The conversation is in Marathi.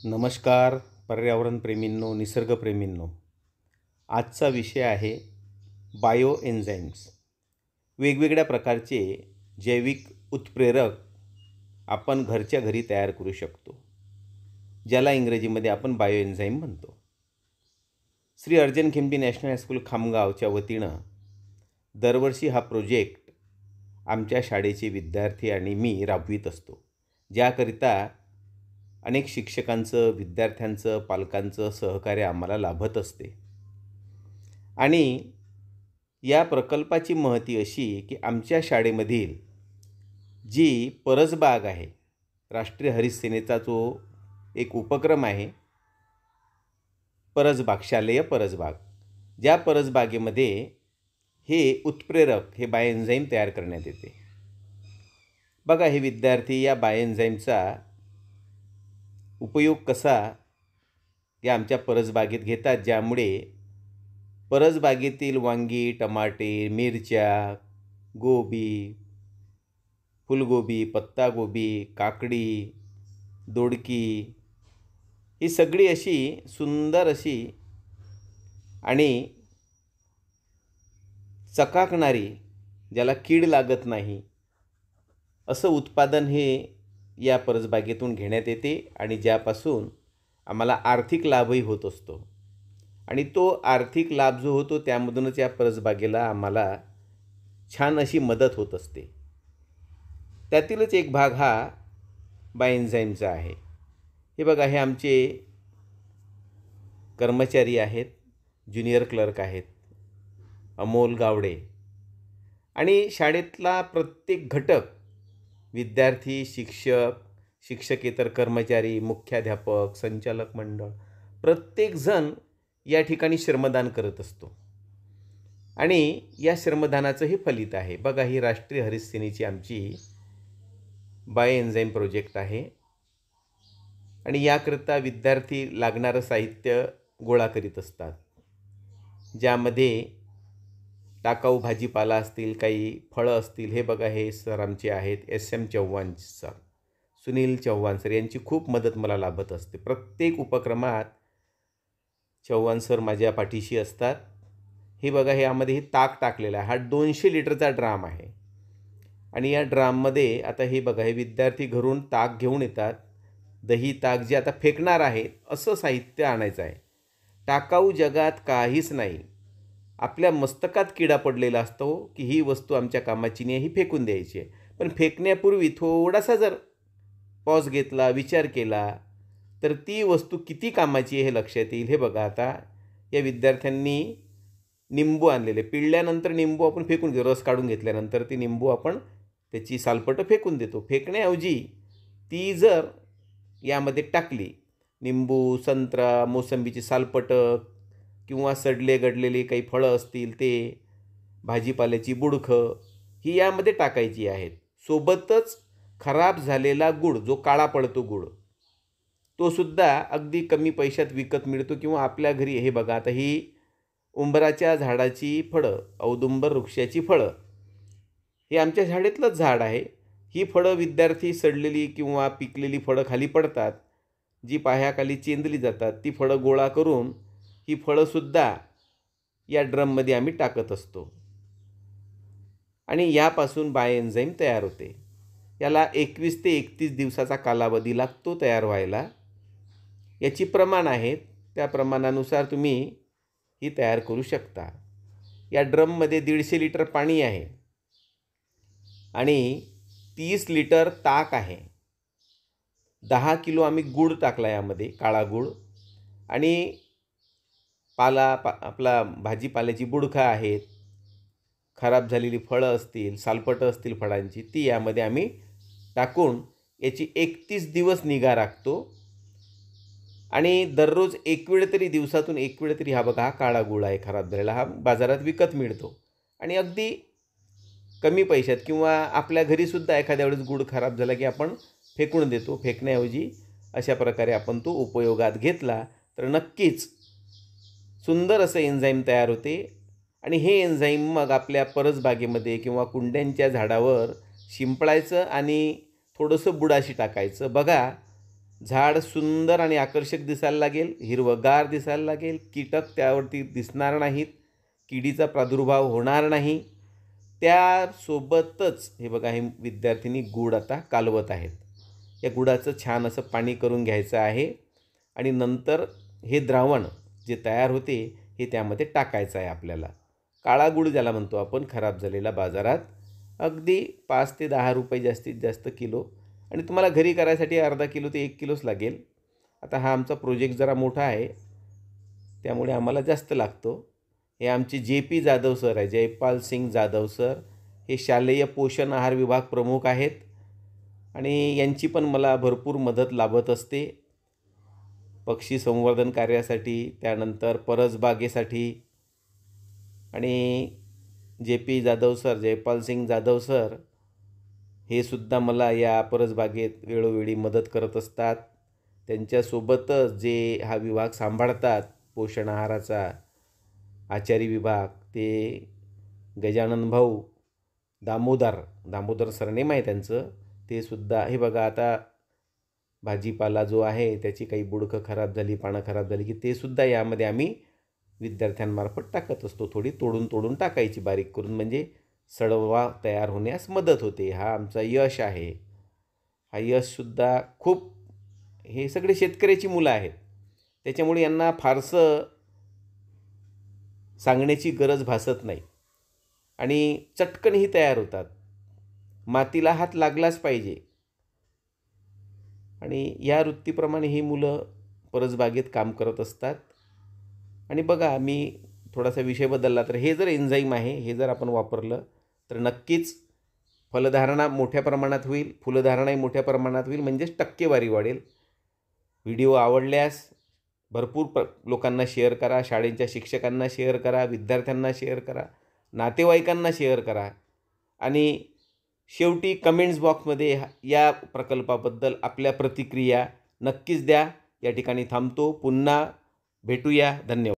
नमस्कार पर्यावरणप्रेमींनो, निसर्गप्रेमींनो. आजचा विषय आहे बायो एन्झाईम्स. वेगवेगळ्या प्रकारचे जैविक उत्प्रेरक आपण घरच्या घरी तयार करू शकतो, ज्याला इंग्रजीमध्ये आपण बायो एन्झाईम म्हणतो. श्री अर्जन खिमजी नॅशनल हायस्कूल खामगावच्या वतीनं दरवर्षी हा प्रोजेक्ट आमच्या शाळेचे विद्यार्थी आणि मी राबवित असतो, ज्याकरिता अनेक शिक्षकांचं, विद्यार्थ्यांचं, पालकांचं सहकार्य आम्हाला लाभत असते. आणि या प्रकल्पाची महती अशी की आमच्या शाळेमधील जी परसबाग आहे, राष्ट्रीय हरित सेनेचा जो एक उपक्रम आहे, परसबाग, शालेय परसबाग, ज्या परसबागेमध्ये हे उत्प्रेरक, हे बायोएन्झाईम तयार करण्यात येते. बघा, हे विद्यार्थी या बायोएन्झाईमचा उपयोग कसा या आमच्या परसबागेत घेतात, ज्यामुळे परसबागेतील वांगी, टमाटे, मिरच्या, गोबी, फुलगोबी, पत्तागोबी, काकडी, दोडकी ही सगळी अशी सुंदर अशी आणि चकाकणारी, ज्याला कीड लागत नाही, असं उत्पादन हे या परसबागेतून घेण्यात येते आणि ज्यापासून आम्हाला आर्थिक लाभही होत असतो. आणि तो आर्थिक लाभ जो होतो त्यामधूनच या परसबागेला आम्हाला छान अशी मदत होत असते. त्यातीलच एक भाग हा बायोएन्झाईमचा आहे. हे बघा, हे आमचे कर्मचारी आहेत, ज्युनियर क्लर्क आहेत, अमोल गावडे. आणि शाळेतला प्रत्येक घटक, विद्यार्थी, शिक्षक, शिक्षकेतर कर्मचारी, मुख्याध्यापक, संचालक मंडळ, प्रत्येकजण या ठिकाणी श्रमदान करत असतो. आणि या श्रमदानाचं हे फलित आहे. बघा, ही राष्ट्रीय हरित सेनेची आमची बायोएन्झाईम प्रोजेक्ट आहे. आणि याकरिता विद्यार्थी लागणारं साहित्य गोळा करीत असतात, ज्यामध्ये टाकाऊ भाजीपाला असतील, काही फळं असतील. हे बघा, हे सर आमचे आहेत SM Chavan sir, Sunil Chavan sir, यांची खूप मदत मला लाभत असते. प्रत्येक उपक्रमात चव्हाण सर माझ्या पाठीशी असतात. हे बघा, हे यामध्ये हे ताक टाकलेलं आहे. हा 200 लिटरचा ड्राम आहे. आणि या ड्राममध्ये आता हे बघा, हे विद्यार्थी घरून ताक घेऊन येतात. दही, ताक जे आता फेकणार आहेत असं साहित्य आणायचं आहे. टाकाऊ जगात काहीच नाही. आपल्या मस्तकात किडा पडलेला असतो की ही वस्तू आमच्या कामाची नाही, ही फेकून द्यायची आहे. पण फेकण्यापूर्वी थोडासा जर पॉज घेतला, विचार केला, तर ती वस्तू किती कामाची आहे हे लक्षात येईल. हे बघा, आता या विद्यार्थ्यांनी निंबू आणलेले, पिळल्यानंतर निंबू आपण फेकून घेतो, रस काढून घेतल्यानंतर ती निंबू आपण त्याची सालपटं फेकून देतो. फेकण्याऐवजी ती जर यामध्ये टाकली, निंबू, संत्रा, मोसंबीची सालपटं किंवा सडले गडलेली काही फळं असतील ते, भाजीपाल्याची बुडखं ही यामध्ये टाकायची आहेत. सोबतच खराब झालेला गूळ, जो काळा पडतो गूळ, तो सुद्धा अगदी कमी पैशात विकत मिळतो किंवा आपल्या घरी. हे बघा, आता ही उंबराच्या झाडाची फळं, औदुंबर वृक्षाची फळं, हे आमच्या शाळेतलंच झाड आहे. ही फळं विद्यार्थी सडलेली किंवा पिकलेली फळं खाली पडतात, जी पायाखाली चेंदली जातात, ती फळं गोळा करून ही फळंसुद्धा या ड्रममध्ये आम्ही टाकत असतो. आणि यापासून बायोएन्झाईम तयार होते. याला 21 ते 31 दिवसाचा कालावधी लागतो तयार व्हायला. याची प्रमाण आहेत, त्या प्रमाणानुसार तुम्ही ही तयार करू शकता. या ड्रममध्ये 150 लिटर पाणी आहे आणि 30 लिटर ताक आहे. 10 किलो आम्ही गूळ टाकला यामध्ये, काळा गूळ. आणि आपला भाजीपाल्याची बुडखं आहेत, खराब झालेली फळं असतील, सालपटं असतील फळांची, ती यामध्ये आम्ही टाकून याची 31 दिवस निगा राखतो. आणि दररोज एक वेळ तरी, दिवसातून एक वेळ तरी, हा बघा, हा काळा गूळ आहे खराब झालेला, हा बाजारात विकत मिळतो. आणि अगदी कमी पैशात, किंवा आपल्या घरीसुद्धा एखाद्या वेळेस गूळ खराब झाला की आपण फेकून देतो. फेकण्याऐवजी अशा प्रकारे आपण तो उपयोगात घेतला तर नक्कीच सुंदर असं एन्झाईम तयार होते. आणि हे एन्झाईम मग आपल्या परसबागेमध्ये किंवा कुंड्यांच्या झाडावर शिंपडायचं आणि थोडंसं बुडाशी टाकायचं. बघा, झाड सुंदर आणि आकर्षक दिसायला लागेल, हिरवंगार दिसायला लागेल, कीटक त्यावरती दिसणार नाहीत, किडीचा प्रादुर्भाव होणार नाही. त्यासोबतच हे बघा, हे विद्यार्थिनी गूळ आता कालवत आहेत. या गुळाचं छान असं पाणी करून घ्यायचं आहे आणि नंतर हे द्रावण जे तयार होते हे त्यामध्ये टाकायचं आहे आपल्याला. काळा गूळ ज्याला म्हणतो आपण, खराब झालेला, बाजारात अगदी 5 ते 10 रुपये जास्तीत जास्त किलो, आणि तुम्हाला घरी करायसाठी अर्धा किलो ते 1 किलोच लागेल. आता हा आमचा प्रोजेक्ट जरा मोठा आहे त्यामुळे आम्हाला जास्त लागतो. हे आमचे JP जाधव सर आहे, जयपाल सिंग जाधव सर. हे शालेय पोषण आहार विभाग प्रमुख आहेत आणि यांची पण मला भरपूर मदत लाभत असते पक्षी संवर्धन कार्यासाठी, त्यानंतर परसबागेसाठी. आणि JP Jadhav sir, Jaipal Singh Jadhav sir हे सुद्धा मला या परसबागेत वेळोवेळी मदत करत असतात. त्यांच्यासोबतच जे हा विभाग सांभाळतात पोषण आहाराचा, आचारी विभाग, ते गजानन भाऊ दामोदर सरनेम आहे त्यांचं. ते सुद्धा हे बघा, आता भाजीपाला जो आहे त्याची काही बुडकं खराब झाली, पानं खराब झाली की ते सुद्धा यामध्ये आम्ही विद्यार्थ्यांमार्फत टाकत असतो. थोडी तोडून टाकायची बारीक करून, म्हणजे सडवा तयार होण्यास मदत होते. हा आमचा यश आहे. हा यशसुद्धा खूप, हे सगळे शेतकऱ्याची मुलं आहेत त्याच्यामुळे यांना फारसं सांगण्याची गरज भासत नाही आणि चटकनही तयार होतात. मातीला हात लागलाच पाहिजे आणि या वृत्तीप्रमाणे ही मुलं परसबागेत काम करत असतात. आणि बघा, मी थोडासा विषय बदलला तर हे जर एन्झाईम आहे, हे जर आपण वापरलं तर नक्कीच फलधारणा मोठ्या प्रमाणात होईल, फुलधारणाही मोठ्या प्रमाणात होईल, म्हणजेच टक्केवारी वाढेल. व्हिडिओ आवडल्यास भरपूर लोकांना शेअर करा, शाळेच्या शिक्षकांना शेअर करा, विद्यार्थ्यांना शेअर करा, नातेवाईकांना शेअर करा आणि शेवटी कमेंट्स बॉक्समध्ये या प्रकल्पाबद्दल आपल्या प्रतिक्रिया नक्कीच द्या. या ठिकाणी थांबतो. पुन्हा भेटूया. धन्यवाद.